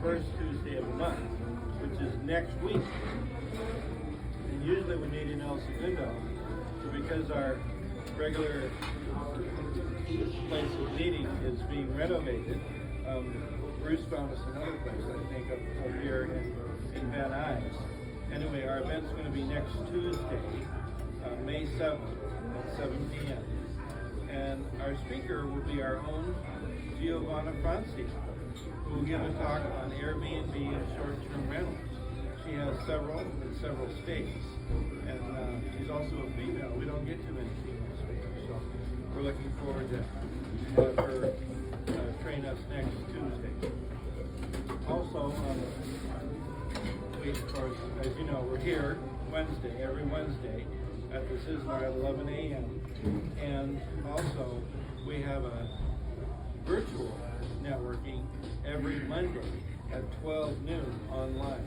first Tuesday of the month, which is next week. And usually we need in El Segundo. So because our regular place of meeting is being renovated, Bruce found us another place, I think, up here in Van Nuys. Anyway, our event's going to be next Tuesday, May 7th at 7 p.m. And our speaker will be our own Giovana Frany, who will give a talk on Airbnb and short-term rentals. She has several in several states, and she's also a female. We don't get too many female speakers, so we're looking forward to have her train us next Tuesday. Also, we, of course, as you know, we're here Wednesday, every Wednesday at the Sizzler at 11 a.m. And also, we have a virtual networking every Monday at 12 noon online.